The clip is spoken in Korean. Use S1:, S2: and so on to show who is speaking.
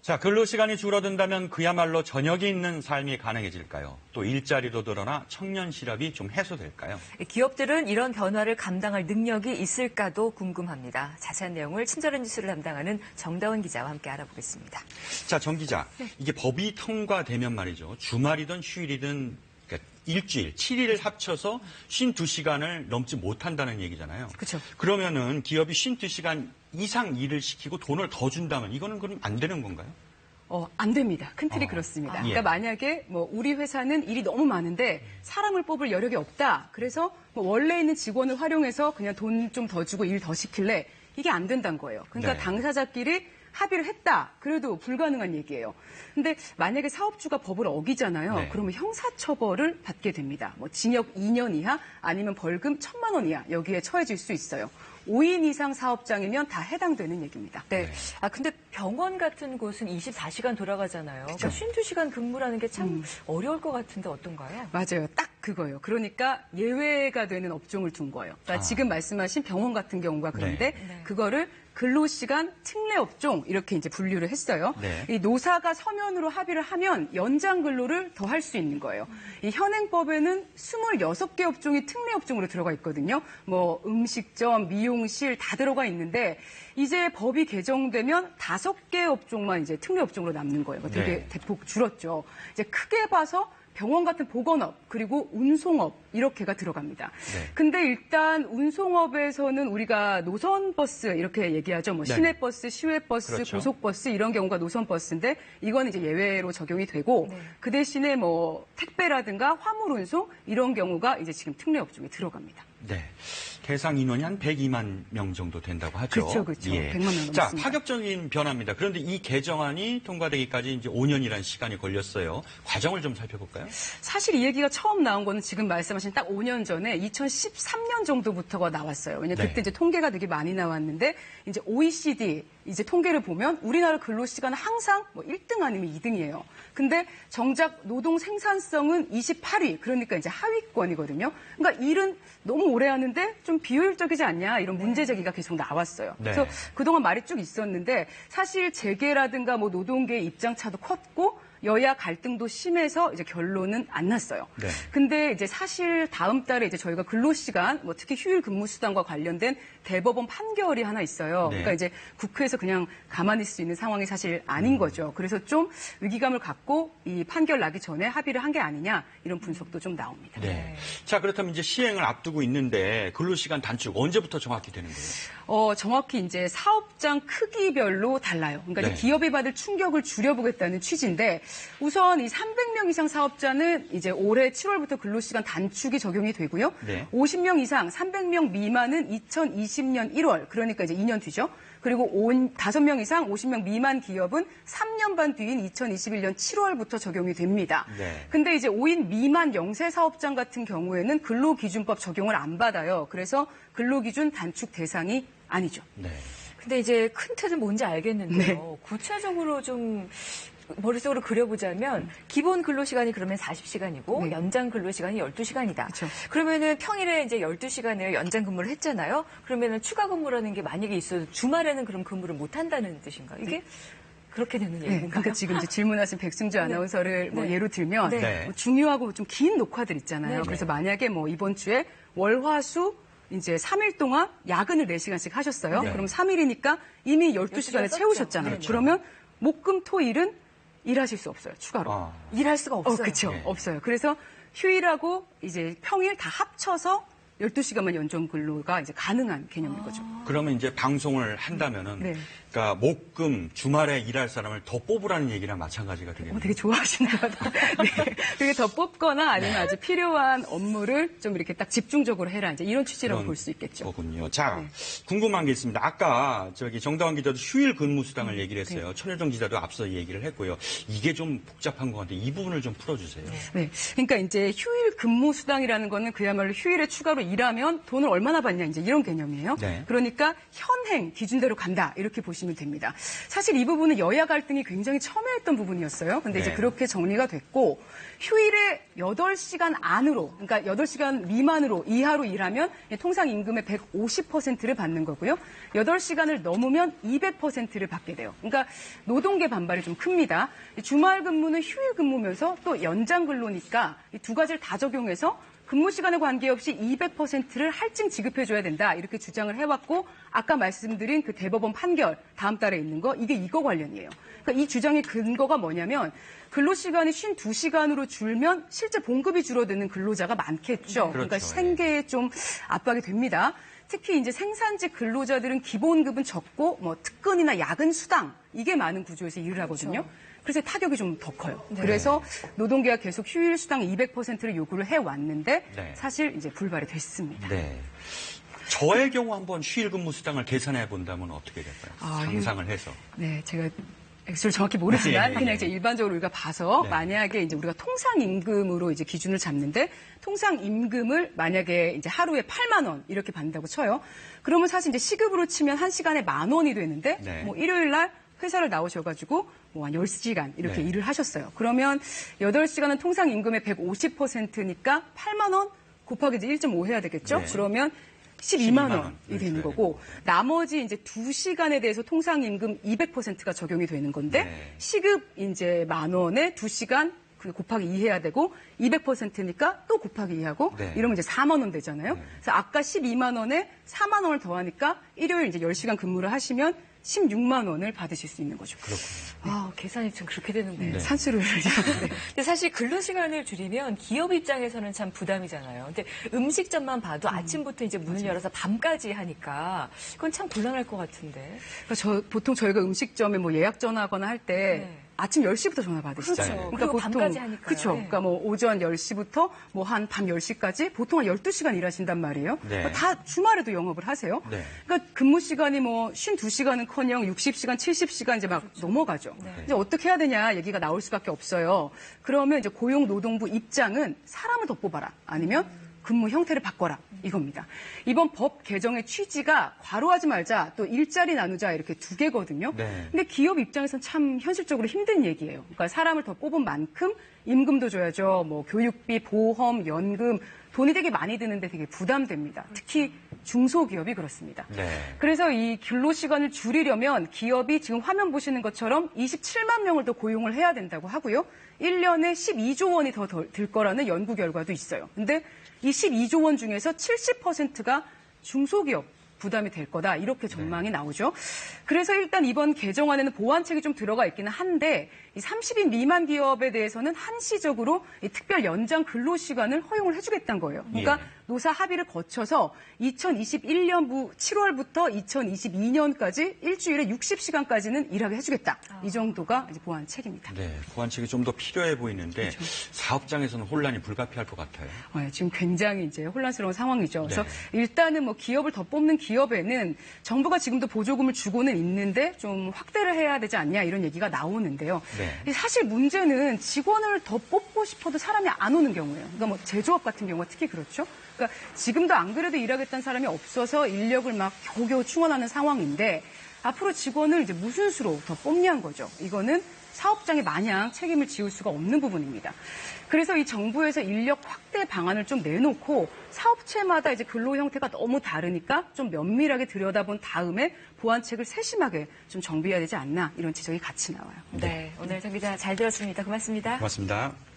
S1: 자, 근로시간이 줄어든다면 그야말로 저녁이 있는 삶이 가능해질까요? 또 일자리도 늘어나 청년 실업이 좀 해소될까요?
S2: 기업들은 이런 변화를 감당할 능력이 있을까도 궁금합니다. 자세한 내용을 친절한 뉴스를 담당하는 정다운 기자와 함께 알아보겠습니다.
S1: 자, 정 기자, 이게 법이 통과되면 말이죠. 주말이든 휴일이든 그러니까 일주일, 7일을 합쳐서 52시간을 넘지 못한다는 얘기잖아요.
S2: 그렇죠.
S1: 그러면은 기업이 52시간 이상 일을 시키고 돈을 더 준다면 이거는 그럼 안 되는 건가요?
S3: 안 됩니다. 큰 틀이 그렇습니다.
S1: 예.
S3: 그러니까 만약에 우리 회사는 일이 너무 많은데 사람을 뽑을 여력이 없다. 그래서 원래 있는 직원을 활용해서 그냥 돈 좀 더 주고 일 더 시킬래. 이게 안 된다는 거예요. 그러니까
S1: 네.
S3: 당사자끼리 합의를 했다. 그래도 불가능한 얘기예요. 근데 만약에 사업주가 법을 어기잖아요.
S1: 네.
S3: 그러면 형사처벌을 받게 됩니다. 징역 2년 이하 아니면 벌금 1,000만 원 이하 여기에 처해질 수 있어요. 5인 이상 사업장이면 다 해당되는 얘기입니다.
S2: 네. 근데 병원 같은 곳은 24시간 돌아가잖아요. 그러니까 52시간 근무라는 게 참 어려울 것 같은데 어떤가요?
S3: 맞아요. 딱 그거예요. 그러니까 예외가 되는 업종을 둔 거예요. 그러니까 지금 말씀하신 병원 같은 경우가 그런데
S2: 네.
S3: 그거를 근로시간 특례 업종 이렇게 이제 분류를 했어요.
S1: 네.
S3: 이 노사가 서면으로 합의를 하면 연장 근로를 더 할 수 있는 거예요. 이 현행법에는 26개 업종이 특례 업종으로 들어가 있거든요. 음식점, 미용실 다 들어가 있는데 이제 법이 개정되면 5개 업종만 이제 특례 업종으로 남는 거예요. 되게
S1: 네.
S3: 대폭 줄었죠. 이제 크게 봐서 병원 같은 보건업 그리고 운송업 이렇게가 들어갑니다.
S1: 네.
S3: 근데 일단 운송업에서는 우리가 노선버스 이렇게 얘기하죠.
S1: 네.
S3: 시내버스, 시외버스,
S1: 그렇죠.
S3: 고속버스 이런 경우가 노선버스인데 이건 이제 예외로 적용이 되고 그 대신에 택배라든가 화물운송 이런 경우가 이제 지금 특례 업종에 들어갑니다.
S1: 네. 대상 인원이 한 102만 명 정도 된다고 하죠.
S3: 그렇죠.
S1: 예.
S3: 100만 명 넘습니다.
S1: 자, 파격적인 변화입니다. 그런데 이 개정안이 통과되기까지 이제 5년이라는 시간이 걸렸어요. 과정을 좀 살펴볼까요?
S3: 사실 이 얘기가 처음 나온 거는 지금 말씀하신 딱 5년 전에 2013년 정도부터가 나왔어요. 왜냐면 그때
S1: 네.
S3: 이제 통계가 되게 많이 나왔는데 이제 OECD 이제 통계를 보면 우리나라 근로시간은 항상 1등 아니면 2등이에요. 근데 정작 노동 생산성은 28위, 그러니까 이제 하위권이거든요. 그러니까 일은 너무 오래 하는데 좀 비효율적이지 않냐 이런 문제 제기가 계속 나왔어요.
S1: 네.
S3: 그래서 그동안 말이 쭉 있었는데 사실 재계라든가 노동계의 입장차도 컸고 여야 갈등도 심해서 이제 결론은 안 났어요.
S1: 네.
S3: 근데 이제 사실 다음 달에 이제 저희가 근로시간, 특히 휴일 근무 수당과 관련된 대법원 판결이 하나 있어요.
S1: 네.
S3: 그러니까 이제 국회에서 그냥 가만히 있을 수 있는 상황이 사실 아닌 거죠. 그래서 좀 위기감을 갖고 이 판결 나기 전에 합의를 한 게 아니냐 이런 분석도 좀 나옵니다.
S1: 네. 자, 그렇다면 이제 시행을 앞두고 있는데 근로시간 단축 언제부터 정확히 되는 거예요?
S3: 정확히 이제 사업장 크기별로 달라요. 그러니까
S1: 네.
S3: 이제 기업이 받을 충격을 줄여보겠다는 취지인데 우선 이 300명 이상 사업자는 이제 올해 7월부터 근로시간 단축이 적용이 되고요.
S1: 네.
S3: 50명 이상 300명 미만은 2020년 1월 그러니까 이제 2년 뒤죠. 그리고 5명 이상 50명 미만 기업은 3년 반 뒤인 2021년 7월부터 적용이 됩니다.
S1: 네.
S3: 근데 이제 5인 미만 영세 사업장 같은 경우에는 근로기준법 적용을 안 받아요. 그래서 근로기준 단축 대상이 아니죠.
S1: 네.
S2: 근데 이제 큰 틀은 뭔지 알겠는데요.
S3: 네.
S2: 구체적으로 좀 머릿속으로 그려보자면 기본 근로시간이 그러면 40시간이고
S3: 네.
S2: 연장 근로시간이 12시간이다.
S3: 그쵸.
S2: 그러면은 평일에 이제 12시간을 연장 근무를 했잖아요. 그러면은 추가 근무라는 게 만약에 있어도 주말에는 그럼 근무를 못 한다는 뜻인가요? 이게 그렇게 되는
S3: 네,
S2: 얘기인가요?
S3: 그러니까 지금 이제 질문하신 백승주 아나운서를
S2: 네.
S3: 예로 들면
S1: 네.
S3: 중요하고 좀 긴 녹화들 있잖아요.
S2: 네.
S3: 그래서 만약에 이번 주에 월화수 이제 3일 동안 야근을 4시간씩 하셨어요.
S1: 네.
S3: 그럼 3일이니까 이미 12시간을
S2: 썼죠.
S3: 채우셨잖아요.
S2: 그렇죠.
S3: 그러면 목금토일은 일하실 수 없어요. 추가로.
S2: 일할 수가 없어요.
S3: 그렇죠.
S1: 네.
S3: 없어요. 그래서 휴일하고 이제 평일 다 합쳐서 12시간만 연장 근로가 이제 가능한 개념인 거죠.
S1: 그러면 이제 방송을 한다면은
S3: 네.
S1: 그러니까 목금 주말에 일할 사람을 더 뽑으라는 얘기랑 마찬가지가 되겠네요.
S3: 되게 좋아하시는 것 같아요. 네. 그게 더 뽑거나 아니면 아주 필요한 업무를 좀 이렇게 딱 집중적으로 해라. 이제 이런 취지라고 볼 수 있겠죠.
S1: 거군요. 자,
S3: 네.
S1: 궁금한 게 있습니다. 아까 정다운 기자도 휴일 근무 수당을 얘기를 했어요. 천효정 기자도 앞서 얘기를 했고요. 이게 좀 복잡한 것 같은데 이 부분을 좀 풀어주세요.
S3: 네. 그러니까 이제 휴일 근무 수당이라는 거는 그야말로 휴일에 추가로 일하면 돈을 얼마나 받냐 이제 이런 개념이에요.
S1: 네.
S3: 그러니까 현행 기준대로 간다 이렇게 보시면 보시면 됩니다. 사실 이 부분은 여야 갈등이 굉장히 첨예했던 부분이었어요. 근데 이제
S1: 네.
S3: 그렇게 정리가 됐고 휴일에 8시간 안으로, 그러니까 8시간 미만으로 이하로 일하면 통상 임금의 150%를 받는 거고요. 8시간을 넘으면 200%를 받게 돼요. 그러니까 노동계 반발이 좀 큽니다. 주말 근무는 휴일 근무면서 또 연장 근로니까 이 두 가지를 다 적용해서 근무 시간에 관계없이 200%를 할증 지급해줘야 된다. 이렇게 주장을 해왔고 아까 말씀드린 그 대법원 판결 다음 달에 있는 거 이게 이거 관련이에요. 그러니까 이 주장의 근거가 뭐냐면 근로시간이 52시간으로 줄면 실제 봉급이 줄어드는 근로자가 많겠죠. 그러니까
S1: 그렇죠.
S3: 생계에 좀 압박이 됩니다. 특히 이제 생산직 근로자들은 기본급은 적고 뭐 특근이나 야근 수당 이게 많은 구조에서 일을 하거든요. 그래서 타격이 좀 더 커요.
S2: 네.
S3: 그래서 노동계가 계속 휴일 수당 200%를 요구를 해왔는데
S1: 네.
S3: 사실 이제 불발이 됐습니다.
S1: 네. 저의 경우 한번 휴일 근무 수당을 계산해 본다면 어떻게 될까요?
S3: 아,
S1: 상상을 해서.
S3: 네, 제가 액수를 정확히 모르지만
S1: 예, 예,
S3: 그냥
S1: 예.
S3: 이제 일반적으로 우리가 봐서
S1: 네.
S3: 만약에 이제 우리가 통상 임금으로 이제 기준을 잡는데 통상 임금을 만약에 이제 하루에 8만 원 이렇게 받는다고 쳐요. 그러면 사실 이제 시급으로 치면 1시간에 10,000원이 되는데
S1: 네.
S3: 뭐 일요일 날 회사를 나오셔가지고 뭐 한 10시간 이렇게
S1: 네.
S3: 일을 하셨어요. 그러면 8시간은 통상 임금의 150%니까 8만 원 곱하기 이제 1.5 해야 되겠죠?
S1: 네.
S3: 그러면
S1: 12만
S3: 12만
S1: 원을
S3: 원이 되는
S1: 줘야
S3: 거고 나머지 이제 2시간에 대해서 통상 임금 200%가 적용이 되는 건데
S1: 네.
S3: 시급 이제 10,000원에 2시간 곱하기 2 해야 되고 200%니까 또 곱하기 2하고
S1: 네.
S3: 이러면 이제 4만 원 되잖아요. 그래서 아까 12만 원에 4만 원을 더하니까 일요일 이제 10시간 근무를 하시면 16만 원을 받으실 수 있는 거죠.
S2: 아, 계산이 좀 그렇게 되는군요.
S3: 네, 산수를 네.
S2: 근데 사실 근로시간을 줄이면 기업 입장에서는 참 부담이잖아요. 근데 음식점만 봐도 아침부터 이제 문을 열어서 밤까지 하니까 그건 참 곤란할 것 같은데.
S3: 그러니까 보통 저희가 음식점에 뭐 예약 전화하거나 할 때
S2: 네.
S3: 아침 10시부터 전화 받으시죠.
S2: 그렇죠. 그리고 밤까지 하니까요.
S3: 그렇죠.
S2: 네.
S3: 그러니까 뭐 오전 10시부터 뭐 한 밤 10시까지 보통 한 12시간 일하신단 말이에요.
S1: 네.
S3: 그러니까 다 주말에도 영업을 하세요.
S1: 네.
S3: 그러니까 근무 시간이 뭐 52시간은커녕 60시간, 70시간 이제 막 넘어가죠.
S2: 네.
S3: 이제 어떻게 해야 되냐 얘기가 나올 수밖에 없어요. 그러면 이제 고용노동부 입장은 사람을 더 뽑아라. 아니면 근무 형태를 바꿔라 이겁니다. 이번 법 개정의 취지가 과로하지 말자 또 일자리 나누자 이렇게 두 개거든요.
S1: 네.
S3: 근데 기업 입장에서는 참 현실적으로 힘든 얘기예요. 그러니까 사람을 더 뽑은 만큼 임금도 줘야죠. 뭐 교육비, 보험, 연금 돈이 되게 많이 드는데 되게 부담됩니다. 특히 중소기업이 그렇습니다.
S1: 네.
S3: 그래서 이 근로시간을 줄이려면 기업이 지금 화면 보시는 것처럼 27만 명을 더 고용을 해야 된다고 하고요. 1년에 12조 원이 더 들 거라는 연구 결과도 있어요. 근데 이 12조 원 중에서 70%가 중소기업 부담이 될 거다. 이렇게 전망이 나오죠. 그래서 일단 이번 개정안에는 보완책이 좀 들어가 있기는 한데 이 30인 미만 기업에 대해서는 한시적으로 이 특별 연장 근로시간을 허용을 해주겠다는 거예요. 그러니까
S1: 예.
S3: 노사 합의를 거쳐서 2021년 7월부터 2022년까지 일주일에 60시간까지는 일하게 해주겠다. 이 정도가 이제 보완책입니다.
S1: 네. 보완책이 좀 더 필요해 보이는데
S3: 그렇죠.
S1: 사업장에서는 혼란이 불가피할 것 같아요.
S3: 지금 굉장히 이제 혼란스러운 상황이죠. 그래서
S1: 네.
S3: 일단은 뭐 기업을 더 뽑는 기업에는 정부가 지금도 보조금을 주고는 있는데 좀 확대를 해야 되지 않냐 이런 얘기가 나오는데요.
S1: 네.
S3: 사실 문제는 직원을 더 뽑고 싶어도 사람이 안 오는 경우예요. 그러니까 뭐 제조업 같은 경우가 특히 그렇죠. 그러니까 지금도 안 그래도 일하겠다는 사람이 없어서 인력을 막 겨우겨우 충원하는 상황인데 앞으로 직원을 이제 무슨 수로 더 뽑냐는 거죠. 이거는 사업장이 마냥 책임을 지울 수가 없는 부분입니다. 그래서 이 정부에서 인력 확대 방안을 좀 내놓고 사업체마다 이제 근로 형태가 너무 다르니까 좀 면밀하게 들여다본 다음에 보완책을 세심하게 좀 정비해야 되지 않나 이런 지적이 같이 나와요.
S2: 네, 오늘 정 기자 잘 들었습니다. 고맙습니다.
S1: 고맙습니다.